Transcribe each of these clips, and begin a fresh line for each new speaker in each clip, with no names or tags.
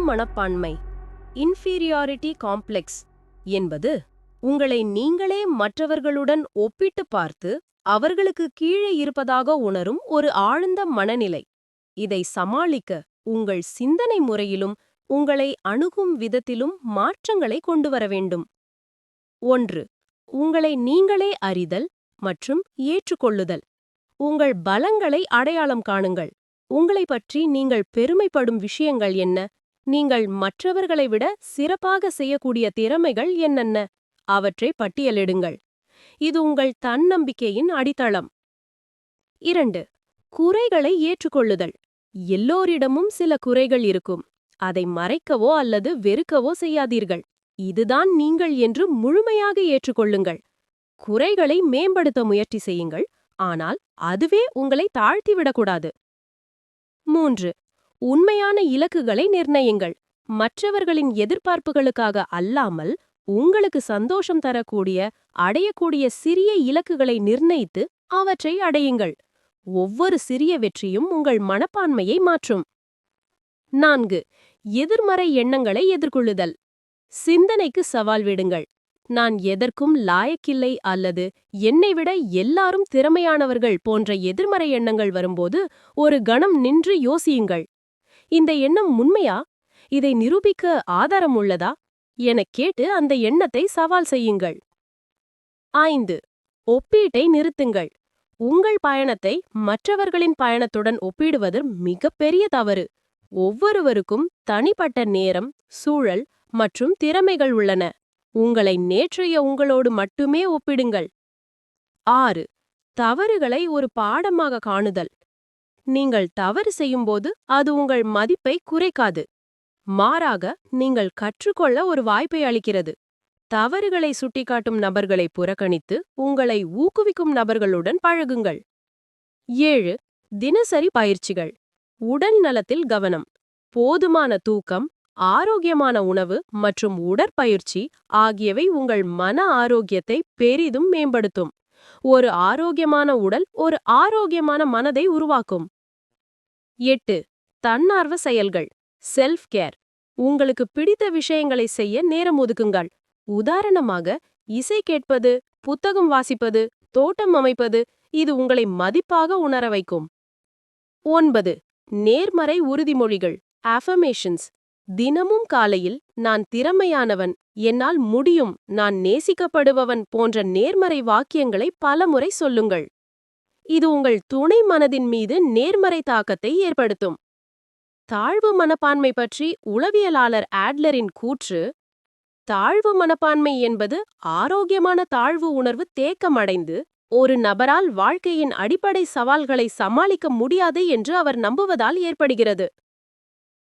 மனப்பான்மை inferiority complex என்பது உங்களை நீங்களே மற்றவர்களுடன் ஒப்பிட்டு பார்த்து அவர்களுக்கு கீழே இருப்பதாக உணரும் ஒரு ஆழ்ந்த மனநிலை. இதை சமாளிக்க உங்கள் சிந்தனை முறையிலும் உங்களை அணுகும் விதத்திலும் மாற்றங்களை கொண்டு வர வேண்டும். 1. உங்களை நீங்களே அறிதல் மற்றும் ஏற்றுக்கொள்ளுதல். உங்கள் பலங்களை அடையாளம் காணுங்கள். உங்களைப் பற்றி நீங்கள் பெருமைப்படும் விஷயங்கள் என்ன? நீங்கள் மற்றவர்களை விட சிறப்பாக செய்யக்கூடிய திறமைகள் என்னென்ன? அவற்றை பட்டியலிடுங்கள். இது உங்கள் தன்னம்பிக்கையின் அடித்தளம். 2. குறைகளை ஏற்றுக்கொள்ளுதல். எல்லோரிடமும் சில குறைகள் இருக்கும். அதை மறைக்கவோ அல்லது வெறுக்கவோ செய்யாதீர்கள். இதுதான் நீங்கள் என்று முழுமையாக ஏற்றுக்கொள்ளுங்கள். குறைகளை மேம்படுத்த முயற்சி செய்யுங்கள், ஆனால் அதுவே உங்களை தாழ்த்திவிடக்கூடாது. 3. உண்மையான இலக்குகளை நிர்ணயிங்கள். மற்றவர்களின் எதிர்பார்ப்புகளுக்காக அல்லாமல் உங்களுக்கு சந்தோஷம் தரக்கூடிய அடையக்கூடிய சிறிய இலக்குகளை நிர்ணயித்து அவற்றை அடையுங்கள். ஒவ்வொரு சிறிய வெற்றியும் உங்கள் மனப்பான்மையை மாற்றும். 4. எதிர்மறை எண்ணங்களை எதிர்கொள்ளுதல். சிந்தனைக்கு சவால் விடுங்கள். நான் எதற்கும் லாயக்கில்லை அல்லது என்னை விட எல்லாரும் திறமையானவர்கள் போன்ற எதிர்மறை எண்ணங்கள் வரும்போது ஒரு கணம் நின்று யோசியுங்கள். இந்த எண்ணம் உண்மையா? இதை நிரூபிக்க ஆதாரம் உள்ளதா எனக் கேட்டு அந்த எண்ணத்தை சவால் செய்யுங்கள். 5. ஒப்பீட்டை நிறுத்துங்கள். உங்கள் பயணத்தை மற்றவர்களின் பயணத்துடன் ஒப்பிடுவது மிகப்பெரிய தவறு. ஒவ்வொருவருக்கும் தனிப்பட்ட நேரம், சூழல் மற்றும் திறமைகள் உள்ளன. உங்களை நேற்றைய உங்களோடு மட்டுமே ஒப்பிடுங்கள். 6. தவறுகளை ஒரு பாடமாக காணுதல். நீங்கள் தவறு செய்யும்போது அது உங்கள் மதிப்பை குறைக்காது. மாறாக நீங்கள் கற்றுக்கொள்ள ஒரு வாய்ப்பை அளிக்கிறது. தவறுகளை சுட்டிக்காட்டும் நபர்களை புறக்கணித்து உங்களை ஊக்குவிக்கும் நபர்களுடன் பழகுங்கள். 7. தினசரி பயிற்சிகள். உடல் நலத்தில் கவனம். போதுமான தூக்கம், ஆரோக்கியமான உணவு மற்றும் உடற்பயிற்சி ஆகியவை உங்கள் மன ஆரோக்கியத்தை பெரிதும் மேம்படுத்தும். ஒரு ஆரோக்கியமான உடல் ஒரு ஆரோக்கியமான மனதை உருவாக்கும். 8. தன்னார்வ செயல்கள். Self care. உங்களுக்கு பிடித்த விஷயங்களை செய்ய நேரம் ஒதுக்குங்கள். உதாரணமாக, இசை கேட்பது, புத்தகம் வாசிப்பது, தோட்டம் அமைப்பது. இது உங்களை மதிப்பாக உணர வைக்கும். 9. நேர்மறை உறுதிமொழிகள். அஃபர்மேஷன்ஸ். தினமும் காலையில் நான் திறமையானவன், என்னால் முடியும், நான் நேசிக்கப்படுபவன் போன்ற நேர்மறை வாக்கியங்களை பலமுறை சொல்லுங்கள். இது உங்கள் துணை மனதின் மீது நேர்மறை தாக்கத்தை ஏற்படுத்தும். தாழ்வு மனப்பான்மை பற்றி உளவியலாளர் ஆட்லரின் கூற்று: தாழ்வு மனப்பான்மை என்பது ஆரோக்கியமான தாழ்வு உணர்வு தேக்கமடைந்து ஒரு நபரால் வாழ்க்கையின் அடிப்படை சவால்களை சமாளிக்க முடியாது என்று அவர் நம்புவதால் ஏற்படுகிறது.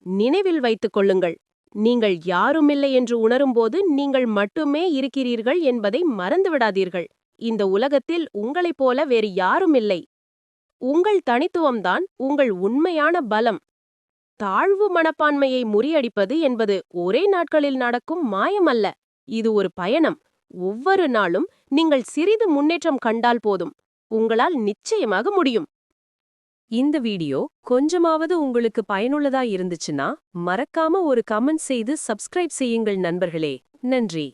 நினைவில் வைத்துக் கொள்ளுங்கள், நீங்கள் யாருமில்லை என்று உணரும்போது நீங்கள் மட்டுமே இருக்கிறீர்கள் என்பதை மறந்துவிடாதீர்கள். இந்த உலகத்தில் உங்களைப் போல வேறு யாருமில்லை. உங்கள் தனித்துவம்தான் உங்கள் உண்மையான பலம். தாழ்வு மனப்பான்மையை முறியடிப்பது என்பது ஒரே நாட்களில் நடக்கும் மாயமல்ல. இது ஒரு பயணம். ஒவ்வொரு நாளும் நீங்கள் சிறிது முன்னேற்றம் கண்டால் போதும். உங்களால் நிச்சயமாக முடியும். இந்த வீடியோ கொஞ்சமாவது உங்களுக்கு பயனுள்ளதா இருந்துச்சுன்னா மறக்காம ஒரு கமெண்ட் செய்து சப்ஸ்கிரைப் செய்யுங்கள் நண்பர்களே. நன்றி.